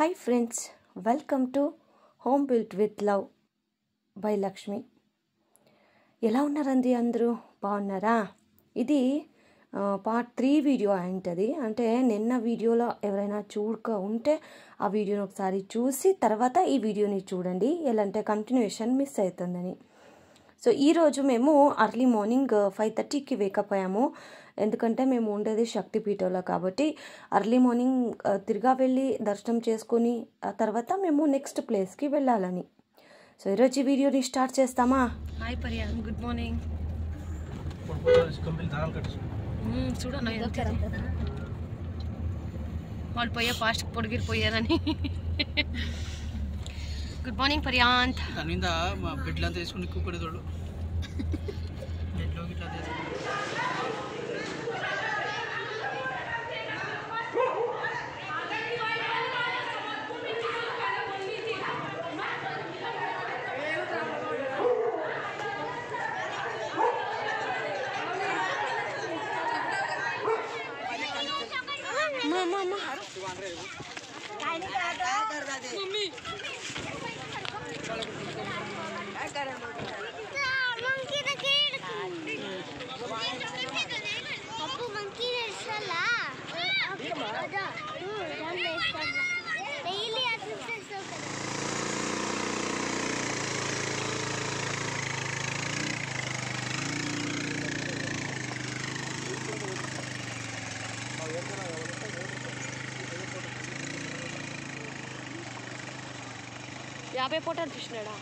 Hi friends, welcome to home built with love by Lakshmi. ఎలా ఉన్నారండి? అందరూ బాగున్నారా? ఇది పార్ట్ 3 వీడియో అయింటుంది. అంటే నిన్న వీడియోలో ఎవరైనా చూడక ఉంటే ఆ వీడియోని ఒకసారి చూసి తర్వాత ఈ వీడియోని చూడండి, ఎలాంటి కంటిన్యూషన్ మిస్ అవుతుందని. సో ఈరోజు మేము అర్లీ మార్నింగ్ 5:30కి వేకప్ అయ్యాము. ఎందుకంటే మేము ఉండేది శక్తిపీఠంలో కాబట్టి అర్లీ మార్నింగ్ తిరిగా వెళ్ళి దర్శనం చేసుకొని ఆ తర్వాత మేము నెక్స్ట్ ప్లేస్కి వెళ్ళాలని. సో ఈరోజు ఈ వీడియోని స్టార్ట్ చేస్తామా? హాయ్ పర్యా, గుడ్ మార్నింగ్. చూడండి వాళ్ళు పోయే ఫాస్ట్ పొడిగిరిపోయారని. గుడ్ మార్నింగ్ పర్యాంత్. దానింద మా బెడ్లా తీసుకుని కూపడేదోడు బెడ్లోకి ఇట్లా తీసుకుని యాభై ఫోటోలు తీసినాడా?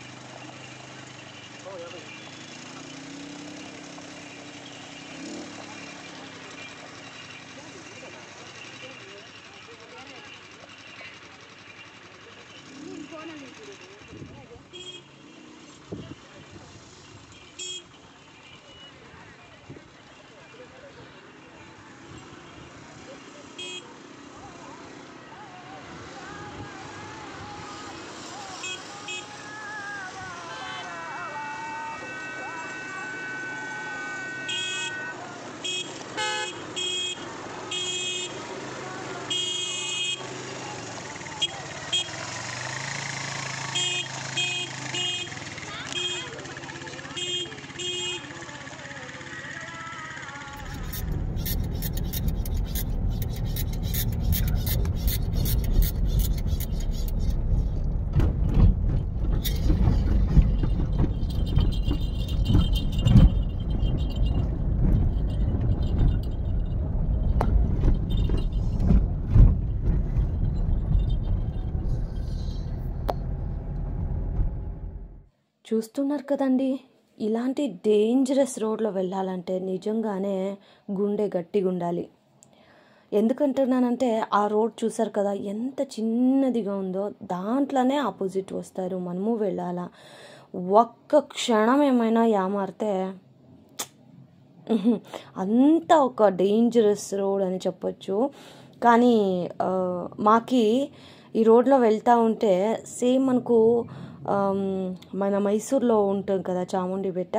చూస్తున్నారు కదండి, ఇలాంటి డేంజరస్ రోడ్లో వెళ్ళాలంటే నిజంగానే గుండె గట్టిగా ఉండాలి. ఎందుకంటున్నానంటే ఆ రోడ్ చూసారు కదా ఎంత చిన్నదిగా ఉందో, దాంట్లోనే ఆపోజిట్ వస్తారు, మనము వెళ్ళాలా. ఒక్క క్షణం ఏమైనా యామారితే అంత ఒక డేంజరస్ రోడ్ అని చెప్పొచ్చు. కానీ మాకి ఈ రోడ్లో వెళ్తూ ఉంటే సేమ్ మనకు మన మైసూర్లో ఉంటుంది కదా చాముండి బెట్ట,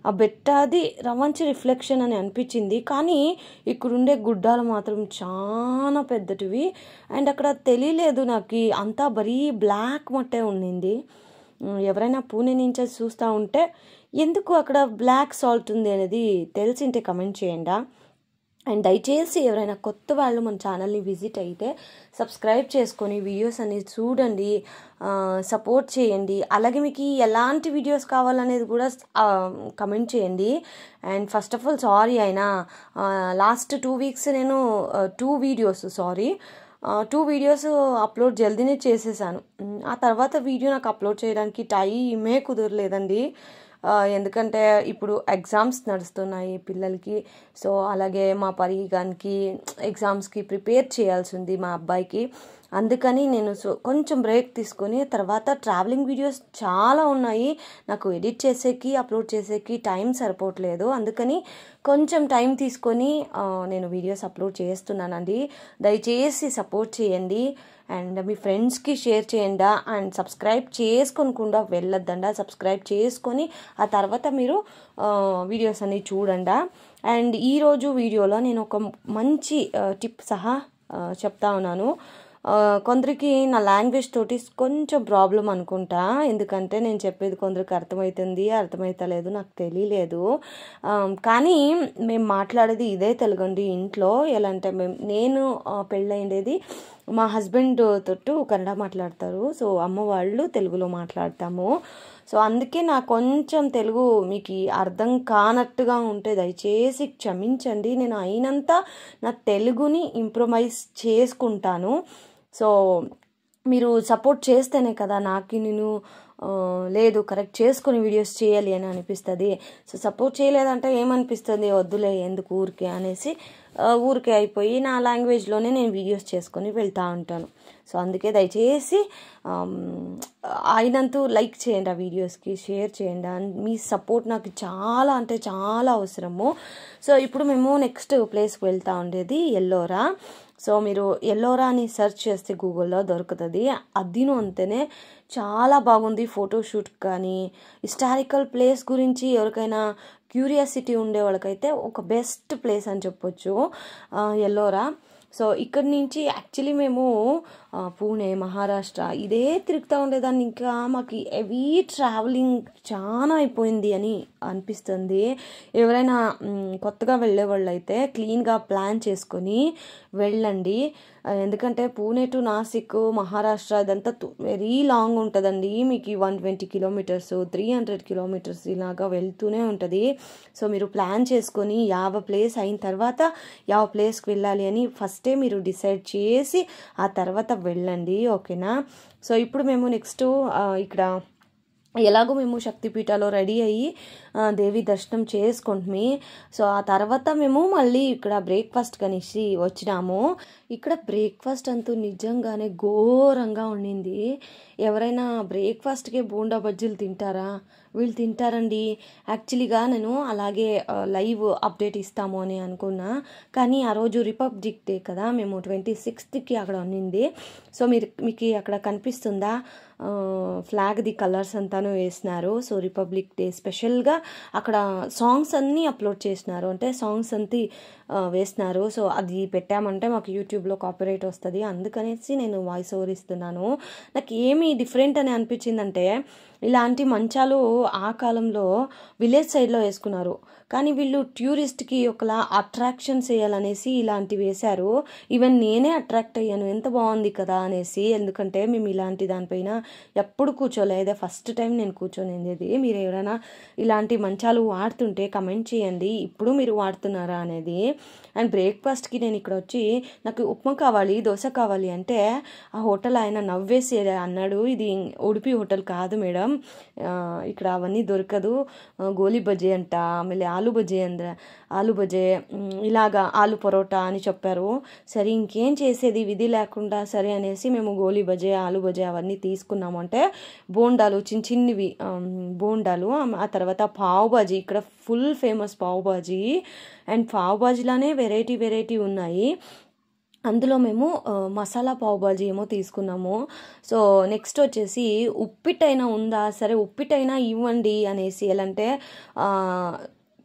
ఆ బెట్ట అది రవంచి రిఫ్లెక్షన్ అని అనిపించింది. కానీ ఇక్కడుండే గుడ్డాలు మాత్రం చాలా పెద్దటివి. అండ్ అక్కడ తెలియలేదు నాకు, అంతా బరీ బ్లాక్ మట్టే ఉండింది. ఎవరైనా పూణే నుంచి చూస్తూ ఉంటే ఎందుకు అక్కడ బ్లాక్ సాల్ట్ ఉంది అనేది తెలిసింటే కమెంట్ చేయండి. అండ్ దయచేసి ఎవరైనా కొత్త వాళ్ళు మన ఛానల్ని విజిట్ అయితే సబ్స్క్రైబ్ చేసుకొని వీడియోస్ అనేది చూడండి, సపోర్ట్ చేయండి. అలాగే మీకు ఎలాంటి వీడియోస్ కావాలనేది కూడా కమెంట్ చేయండి. And first of all sorry అయినా లాస్ట్ 2 వీక్స్ నేను 2 వీడియోస్ అప్లోడ్ జల్దీనే చేసేసాను. ఆ తర్వాత వీడియో నాకు అప్లోడ్ చేయడానికి టైమే కుదరలేదండి. ఎందుకంటే ఇప్పుడు ఎగ్జామ్స్ నడుస్తున్నాయి పిల్లలకి. సో అలాగే మా పరిగానికి ఎగ్జామ్స్కి ప్రిపేర్ చేయాల్సి ఉంది మా అబ్బాయికి. అందుకని నేను కొంచెం బ్రేక్ తీసుకొని తర్వాత ట్రావెలింగ్ వీడియోస్ చాలా ఉన్నాయి, నాకు ఎడిట్ చేసేకి అప్లోడ్ చేసేకి టైం సరిపోవట్లేదు. అందుకని కొంచెం టైం తీసుకొని నేను వీడియోస్ అప్లోడ్ చేస్తున్నానండి. దయచేసి సపోర్ట్ చేయండి అండ్ మీ ఫ్రెండ్స్కి షేర్ చేయండి. అండ్ సబ్స్క్రైబ్ చేసుకోకుండా వెళ్ళొద్దండి, సబ్స్క్రైబ్ చేసుకొని ఆ తర్వాత మీరు వీడియోస్ అన్ని చూడండి. అండ్ ఈరోజు వీడియోలో నేను ఒక మంచి టిప్ సహా చెప్తా ఉన్నాను. కొందరికి నా లాంగ్వేజ్ తోటి కొంచెం ప్రాబ్లం అనుకుంటా, ఎందుకంటే నేను చెప్పేది కొందరికి అర్థమవుతుంది, అర్థమవుతలేదు, నాకు తెలియలేదు. కానీ మేము మాట్లాడేది ఇదే తెలుగు అండి ఇంట్లో. ఎలా అంటే నేను పెళ్ళైండేది మా హస్బెండ్ తోటి కన్నడ మాట్లాడతారు, సో అమ్మ వాళ్ళు తెలుగులో మాట్లాడతాము. సో అందుకే నాకు కొంచెం తెలుగు మీకు అర్థం కానట్టుగా ఉంటే దయచేసి క్షమించండి. నేను అయినంత నా తెలుగుని ఇంప్రూవైజ్ చేసుకుంటాను. సో మీరు సపోర్ట్ చేస్తేనే కదా నాకు నేను లేదు కరెక్ట్ చేసుకొని వీడియోస్ చేయాలి అని అనిపిస్తుంది. సో సపోర్ట్ చేయలేదంటే ఏమనిపిస్తుంది, వద్దులే ఎందుకు ఊరికే అనేసి ఊరికే అయిపోయి నా లాంగ్వేజ్లోనే నేను వీడియోస్ చేసుకొని వెళ్తూ ఉంటాను. సో అందుకే దయచేసి అయినంత లైక్ చేయండి, ఆ వీడియోస్కి షేర్ చేయండి. మీ సపోర్ట్ నాకు చాలా అంటే చాలా అవసరము. సో ఇప్పుడు మేము నెక్స్ట్ ప్లేస్కి వెళ్తూ ఉండేది ఎల్లోరా. సో మీరు ఎల్లోరా అని సెర్చ్ చేస్తే గూగుల్లో దొరుకుతుంది. అదిను అంతేనే చాలా బాగుంది. ఫోటోషూట్ కానీ హిస్టారికల్ ప్లేస్ గురించి ఎవరికైనా క్యూరియాసిటీ ఉండే వాళ్ళకైతే ఒక బెస్ట్ ప్లేస్ అని చెప్పొచ్చు ఎల్లోరా. సో ఇక్కడి నుంచి యాక్చువల్లీ మేము పూణే, మహారాష్ట్ర ఇదే తిరుగుతూ ఉండేదాన్ని. ఇంకా మాకు హెవీ ట్రావెలింగ్ చాలా అయిపోయింది అని అనిపిస్తుంది. ఎవరైనా కొత్తగా వెళ్ళే వాళ్ళు అయితే క్లీన్గా ప్లాన్ చేసుకొని వెళ్ళండి. ఎందుకంటే పూణే టు నాసిక్, మహారాష్ట్ర ఇదంతా వెరీ లాంగ్ ఉంటుందండి. మీకు 120 కిలోమీటర్స్, 300 కిలోమీటర్స్ ఇలాగా వెళ్తూనే ఉంటుంది. సో మీరు ప్లాన్ చేసుకొని యావ ప్లేస్ అయిన తర్వాత యావ ప్లేస్కి వెళ్ళాలి అని ఫస్టే మీరు డిసైడ్ చేసి ఆ తర్వాత వెళ్ళండి, ఓకేనా. సో ఇప్పుడు మేము నెక్స్ట్ ఇక్కడ ఎలాగో మేము శక్తిపీఠలో రెడీ అయ్యి దేవి దర్శనం చేసుకుంటుమి. సో ఆ తర్వాత మేము మళ్ళీ ఇక్కడ బ్రేక్ఫాస్ట్ కనేసి వచ్చినాము. ఇక్కడ బ్రేక్ఫాస్ట్ అంటూ నిజంగానే ఘోరంగా ఉండింది. ఎవరైనా బ్రేక్ఫాస్ట్కి బోండా బజ్జీలు తింటారా? వీళ్ళు తింటారండి. యాక్చువల్లీగా నేను అలాగే లైవ్ అప్డేట్ ఇస్తాము అని అనుకున్నా, కానీ ఆ రోజు రిపబ్లిక్ డే కదా, మేము 26కి అక్కడ ఉన్నింది. సో మీకు అక్కడ కనిపిస్తుందా ఫ్లాగ్ది కలర్స్ అంతాను వేసినారు. సో రిపబ్లిక్ డే స్పెషల్గా అక్కడ సాంగ్స్ అన్నీ అప్లోడ్ చేసినారు, అంటే సాంగ్స్ అంతా వేసినారు. సో అది పెట్టామంటే మాకు యూట్యూబ్లో కాపీరైట్ వస్తుంది, అందుకనేసి నేను వాయిస్ ఓవర్ ఇస్తున్నాను. నాకు ఏమి డిఫరెంట్ అని అనిపించిందంటే, ఇలాంటి మంచాలు ఆ కాలంలో విలేజ్ సైడ్లో వేసుకున్నారు, కానీ వీళ్ళు టూరిస్ట్కి ఒకలా అట్రాక్షన్ చేయాలనేసి ఇలాంటివి వేశారు. ఈవెన్ నేనే అట్రాక్ట్ అయ్యాను, ఎంత బాగుంది కదా అనేసి. ఎందుకంటే మేము ఇలాంటి దానిపైన ఎప్పుడు కూర్చోలేదు, ఫస్ట్ టైం నేను కూర్చొనింది. మీరు ఎవరైనా ఇలాంటి మంచాలు వాడుతుంటే కమెంట్ చేయండి, ఇప్పుడు మీరు వాడుతున్నారా అనేది. అండ్ బ్రేక్ఫాస్ట్కి నేను ఇక్కడ వచ్చి నాకు ఉప్మా కావాలి, దోశ కావాలి అంటే ఆ హోటల్ ఆయన నవ్వేసి అన్నాడు, ఇది ఉడిపి హోటల్ కాదు మేడం, ఇక్కడ అవన్నీ దొరకదు, గోలీ బజ్జీ అంట, ఆమె ఆలు బజ్జీ ఆలు బజ్జీ ఇలాగా ఆలు పరోటా అని చెప్పారు. సరే ఇంకేం చేసేది విధి లేకుండా సరే అనేసి మేము గోలీ బజ్జీ, ఆలు బజ్జీ అవన్నీ తీసుకున్నాము. అంటే బోండాలు చిన్న చిన్నవి బోండాలు, ఆ తర్వాత పావ్ బాజీ, ఇక్కడ full famous pav bhaji. And pav బాజీలోనే వెరైటీ ఉన్నాయి. అందులో మేము మసాలా పావ్ బాజీ ఏమో తీసుకున్నాము. సో నెక్స్ట్ వచ్చేసి ఉప్పిట్టైనా ఉందా, సరే ఉప్పిట్టైనా ఇవ్వండి అనేసి. ఎలా అంటే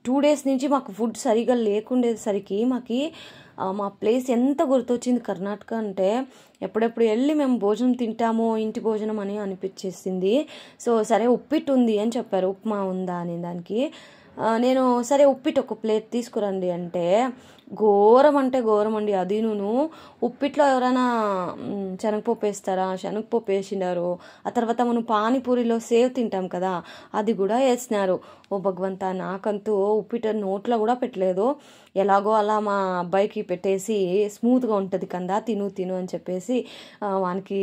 2 days నుంచి మాకు ఫుడ్ సరిగా లేకుండేసరికి మా ప్లేస్ ఎంత గుర్తొచ్చింది కర్ణాటక అంటే, ఎప్పుడెప్పుడు వెళ్ళి మేము భోజనం తింటామో ఇంటి భోజనం అని అనిపించేసింది. సో సరే ఉప్పిట్టు ఉంది అని చెప్పారు, ఉప్మా ఉందా అని. దానికి నేను సరే ఉప్పిట్టు ఒక ప్లేట్ తీసుకురండి అంటే ఘోరం అంటే ఘోరం అండి. అది నేను ఉప్పిట్లో ఎవరైనా శనగపప్పు వేస్తారా, శనగపప్పు వేసినారు. ఆ తర్వాత మనం పానీపూరిలో సేవ్ తింటాం కదా, అది కూడా వేసినారు. ఓ భగవంతా, నాకంతూ ఉప్పిట నోట్లో కూడా పెట్టలేదు. ఎలాగో అలా మా అబ్బాయికి పెట్టేసి స్మూత్గా ఉంటుంది కదా, తిను అని చెప్పేసి వానికి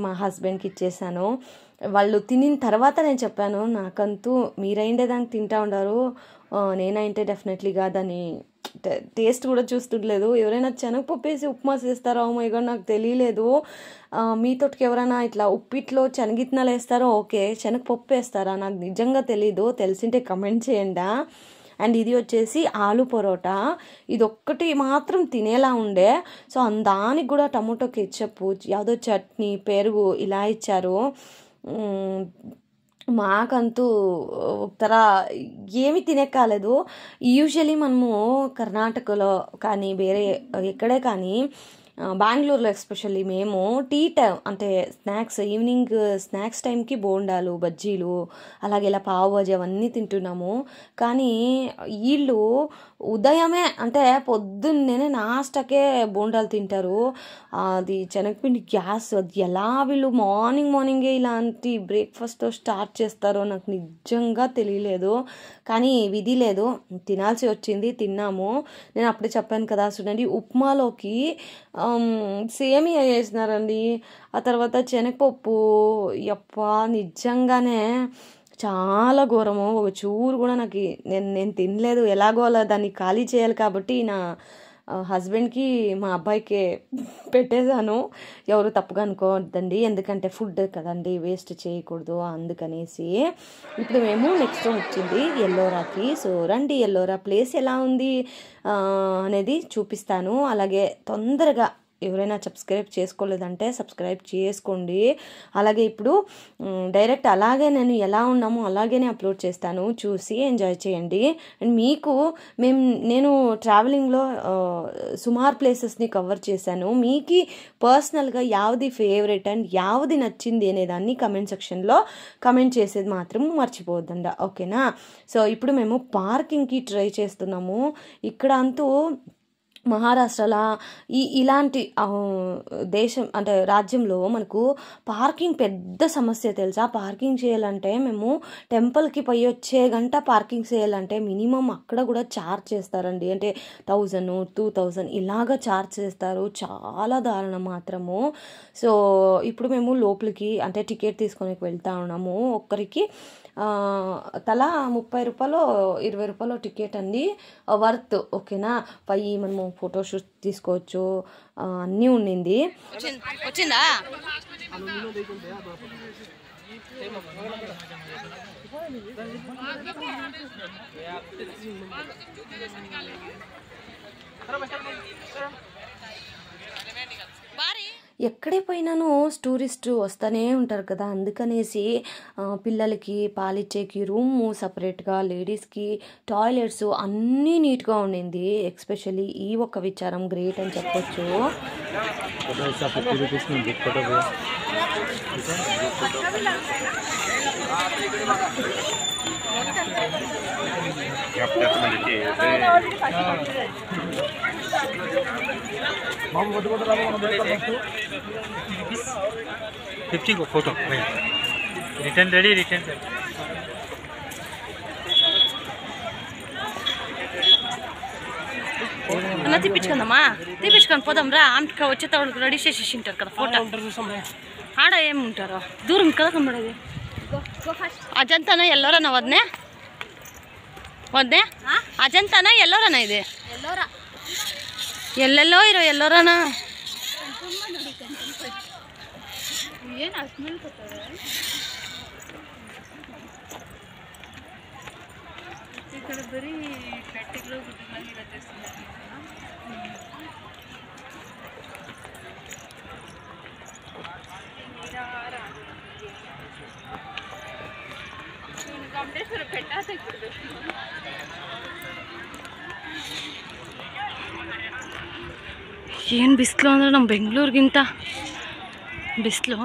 మా హస్బెండ్కి ఇచ్చేసాను. వాళ్ళు తినిన తర్వాత నేను చెప్పాను, నాకంతూ మీరైండేదానికి తింటా ఉండారు, నేనైతే డెఫినెట్లీగా దాన్ని టేస్ట్ కూడా చూస్తుండలేదు. ఎవరైనా శనగపప్పు వేసి ఉప్మా చేస్తారో ఏమో నాకు తెలియలేదు. మీతోటికి ఎవరైనా ఇట్లా ఉప్పిట్లో శనగిత్తనాలు వేస్తారో ఓకే, శనగపప్పు వేస్తారా నాకు నిజంగా తెలీదు, తెలిసింటే కమెంట్ చేయండి. అండ్ ఇది వచ్చేసి ఆలు పరోటా, ఇది ఒక్కటి మాత్రం తినేలా ఉండే. సో దానికి కూడా టమోటో కెచప్, యాదో చట్నీ, పెరుగు ఇలా ఇచ్చారు. మాకంతూ తర ఏమి తినే కాలేదు. యూజువలీ మనము కర్ణాటకలో కానీ వేరే ఎక్కడే కానీ బెంగళూరులో ఎస్పెషల్లీ మేము టీ టైం అంటే స్నాక్స్ ఈవినింగ్ స్నాక్స్ టైంకి బోండాలు బజ్జీలు అలాగే ఇలా పావు బజ్జీ అవన్నీ తింటున్నాము. కానీ వీళ్ళు ఉదయమే అంటే పొద్దున్నే నాస్టాకే బోండాలు తింటారు. అది శనగపిండి గ్యాస్, అది ఎలా వీళ్ళు మార్నింగే ఇలాంటి బ్రేక్ఫాస్ట్తో స్టార్ట్ చేస్తారో నాకు నిజంగా తెలియలేదు. కానీ విధి లేదు, తినాల్సి వచ్చింది, తిన్నాము. నేను అప్పుడే చెప్పాను కదా చూడండి, ఉప్మాలోకి సేమియా వేసినారండి. ఆ తర్వాత శనగపప్పు, యప్ప నిజంగానే చాలా ఘోరము. ఒక చూరు కూడా నాకు నేను తినలేదు. ఎలాగో అలా దాన్ని ఖాళీ చేయాలి కాబట్టి నా హస్బెండ్కి మా అబ్బాయికి పెట్టేశాను. ఎవరు తప్పుగా అనుకోవద్దండి, ఎందుకంటే ఫుడ్ కదండి, వేస్ట్ చేయకూడదు అందుకనేసి. ఇప్పుడు మేము నెక్స్ట్ వచ్చింది ఎల్లోరాకి. సో రండి, ఎల్లోరా ప్లేస్ ఎలా ఉంది అనేది చూపిస్తాను. అలాగే తొందరగా ఎవరైనా సబ్స్క్రైబ్ చేసుకోలేదంటే సబ్స్క్రైబ్ చేసుకోండి. అలాగే ఇప్పుడు డైరెక్ట్ అలాగే నేను ఎలా ఉన్నామో అలాగే అప్లోడ్ చేస్తాను, చూసి ఎంజాయ్ చేయండి. అండ్ మీకు నేను ట్రావెలింగ్లో సుమారు ప్లేసెస్ని కవర్ చేశాను. మీకు పర్సనల్గా యావది ఫేవరెట్ అండ్ యావది నచ్చింది అనేదాన్ని కమెంట్ సెక్షన్లో కమెంట్ చేసేది మాత్రం మర్చిపోవద్దండి, ఓకేనా? సో ఇప్పుడు మేము పార్కింగ్కి ట్రై చేస్తున్నాము. ఇక్కడ అంటూ మహారాష్ట్రలో ఇలాంటి దేశం అంటే రాజ్యంలో మనకు పార్కింగ్ పెద్ద సమస్య తెలుసా. పార్కింగ్ చేయాలంటే మేము టెంపుల్కి పోయి వచ్చే గంట పార్కింగ్ చేయాలంటే మినిమం అక్కడ కూడా ఛార్జ్ చేస్తారండి. అంటే 1000, 2000 ఇలాగా ఛార్జ్ చేస్తారు. చాలా దారుణం మాత్రము. సో ఇప్పుడు మేము లోపలికి అంటే టికెట్ తీసుకొని వెళ్తా ఉన్నాము. ఒక్కరికి తలా 30 రూపాయలు 20 రూపాయలు టికెట్ అండి, వర్త్, ఓకేనా? పై మనము ఫోటోషూట్ తీసుకోవచ్చు, అన్నీ ఉండింది. వచ్చిందా ఎక్కడే పోయినాను టూరిస్ట్ వస్తూనే ఉంటారు కదా, అందుకనేసి పిల్లలకి పాలిచ్చేకి రూము సపరేట్గా, లేడీస్కి టాయిలెట్స్ అన్నీ నీట్గా ఉండింది. ఎస్పెషల్లీ ఈ ఒక్క విచారం గ్రేట్ అని చెప్పొచ్చు. फोटो रिटर्न रेडी रिटर्न అన్న తీపించుకుందామా, తీపించుకొని పోదాం రా. ఆమెకి వచ్చేటప్పుడు రెడీ చేసేసి ఉంటారు కదా ఫోటో. ఆడ ఏముంటారో దూరం కదా కనబడేది. అజంతానా ఎల్లోరానా వద్దే అజంతానా ఎల్లోరానా ఇది ಎಲ್ಲೆಲ್ಲೋ ಇರೋ ಎಲ್ಲೋರನ ಏನು ಸ್ಮೆಲ್ ಕೊಡ್ತಾರೆ. ಈ ಕಡೆ ಬರೀ ಕಟ್ಟೆಗಳು ಗುಡ್ಡಗಳಾಗಿರುತ್ತೆ. ಕಮಲೇಶ್ವರ ಬೆಟ್ಟ ತೆಗೆದ್ಬಿಡ್ಬೇಕು. ಏನು ಬಿಸಿಲು ಅಂದರೆ ನಮ್ಮ ಬೆಂಗಳೂರಿಗಿಂತ ಬಿಸಿಲು.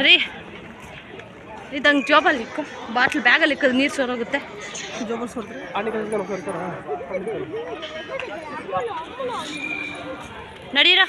ರೀ ಇದಂಗೆ ಜಾಬಲ್ಲಿ ಇಕ್ಕು, ಬಾಟ್ಲ್ ಬ್ಯಾಗಲ್ಲಿ ಇಕ್ಕದು ನೀರು ಸೋರೋಗುತ್ತೆ. ನಡೀರಾ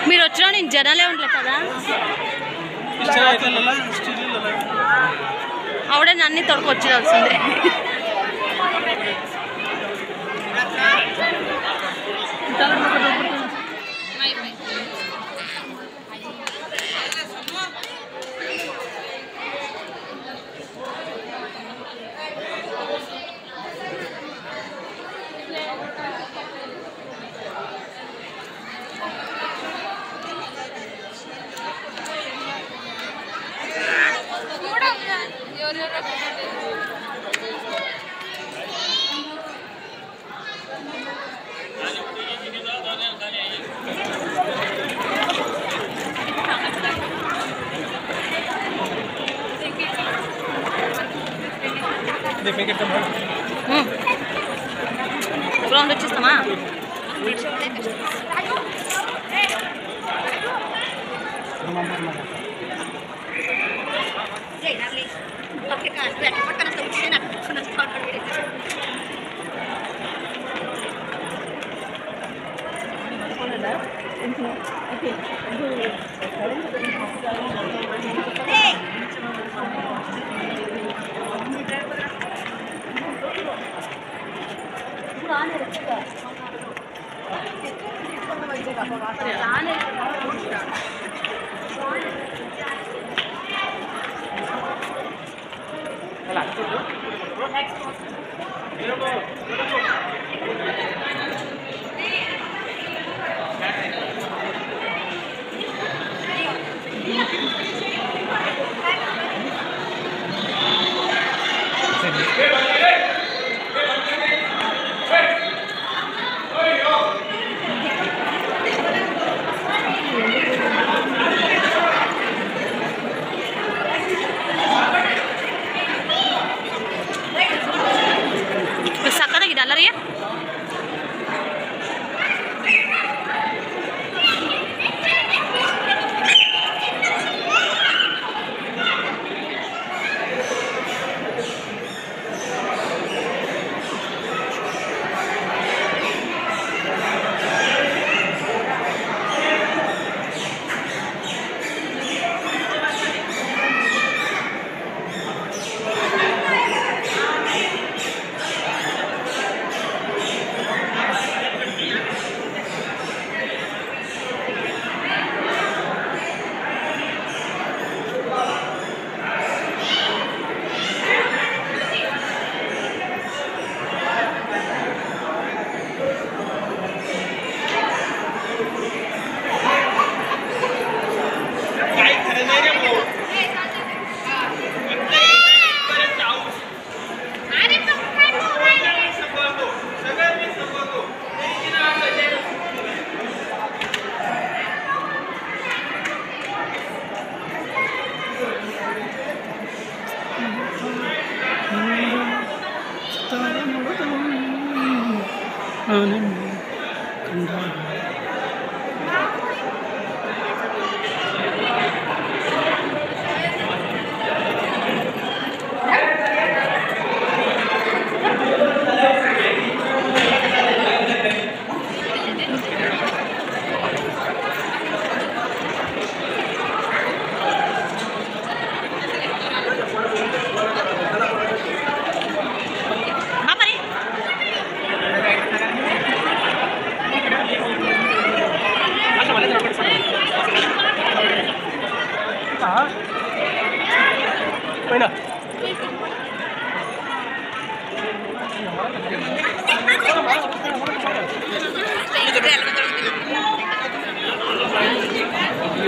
మీరు వచ్చినా నేను జనాలే ఉండలే కదా ఆవిడ అన్ని తొడుకొచ్చాల్సిందే గ్రౌండ్ వచ్చేస్తామా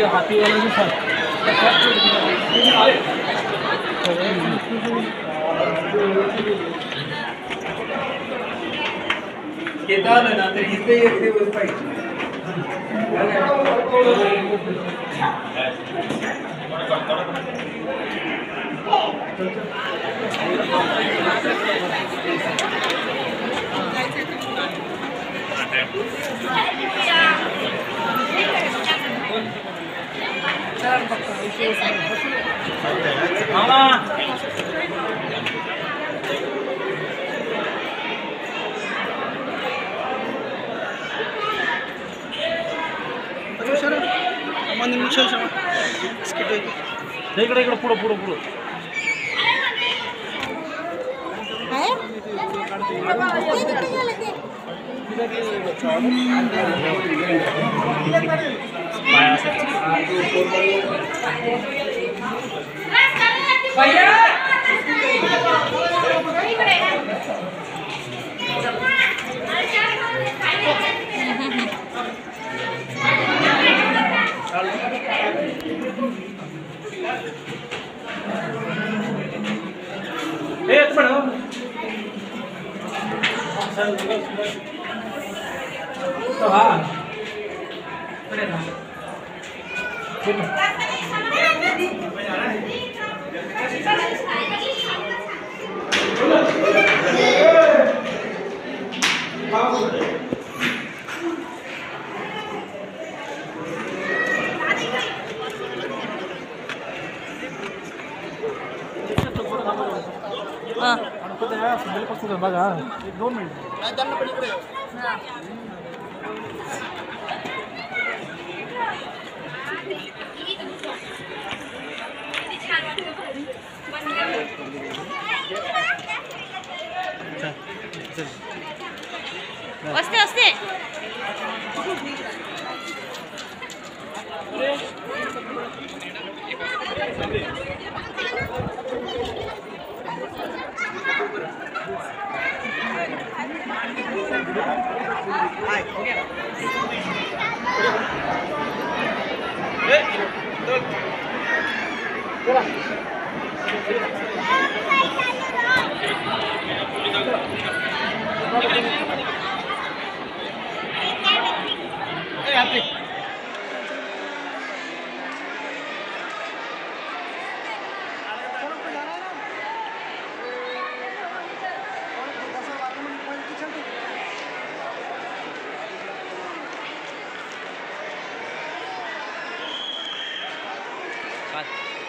हाथी वाला जो था केदारनाथ इथे येते वर पाहिजे ఇక్కడ పూడ పూడ పూడ బాగా వస్తే వస్తే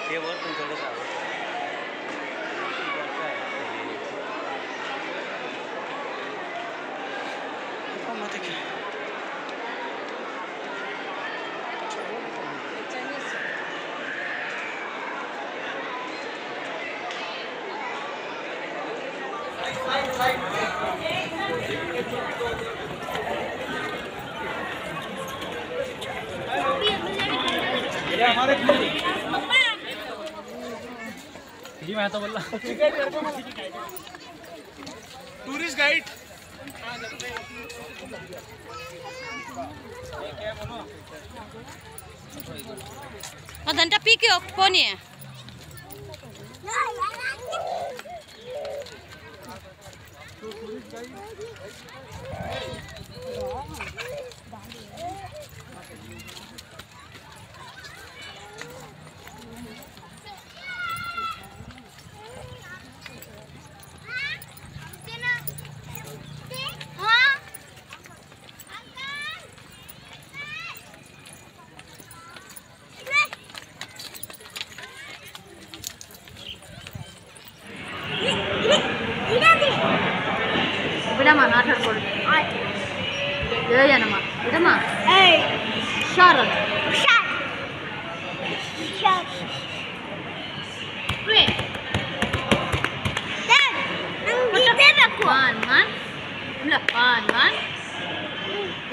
ये बहुत तुम चलो था जी मैं तो बोला टूरिस्ट गाइड అదంతా పీకి పోనీ విడమా మాట్లాడుకోండి ఏయనమ్మా విడమా షార్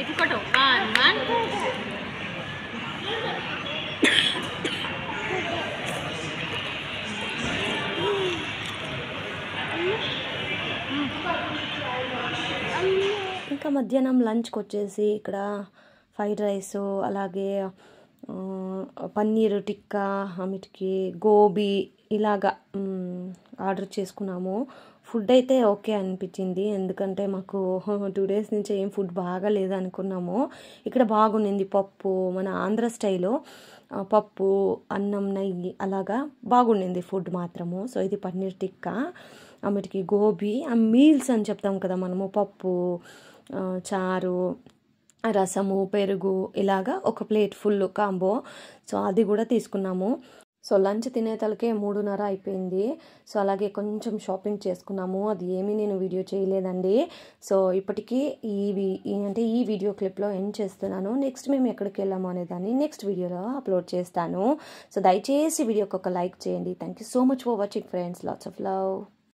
ఇటు కొట్టు ఇంకా మధ్యాహ్నం లంచ్కి వచ్చేసి ఇక్కడ ఫ్రైడ్ రైస్ అలాగే పన్నీరు టిక్కా అన్నిటికి గోబీ ఇలాగా ఆర్డర్ చేసుకున్నాము. ఫుడ్ అయితే ఓకే అనిపించింది, ఎందుకంటే మాకు 2 days నుంచి ఏం ఫుడ్ బాగా లేదనుకున్నాము. ఇక్కడ బాగుండింది పప్పు, మన ఆంధ్ర స్టైలు పప్పు అన్నం నెయ్యి అలాగా బాగుండింది ఫుడ్ మాత్రము. సో ఇది పన్నీర్ టిక్కా, అన్నిటికి గోబీ మీల్స్ అని చెప్తాం కదా మనము, పప్పు చారు రసము పెరుగు ఇలాగా ఒక ప్లేట్ ఫుల్ కాంబో. సో అది కూడా తీసుకున్నాము. సో లంచ్ తినేతలకే 3:30 అయిపోయింది. సో అలాగే కొంచెం షాపింగ్ చేసుకున్నాము. అది ఏమీ నేను వీడియో చేయలేదండి. సో ఇప్పటికీ ఈ వీడియో క్లిప్లో ఎండ్ చేస్తున్నాను. నెక్స్ట్ మేము ఎక్కడికి వెళ్ళాము అనేదాన్ని నెక్స్ట్ వీడియోలో అప్లోడ్ చేస్తాను. సో దయచేసి వీడియోకి ఒక లైక్ చేయండి. Thank you so much for watching friends. Lots of love.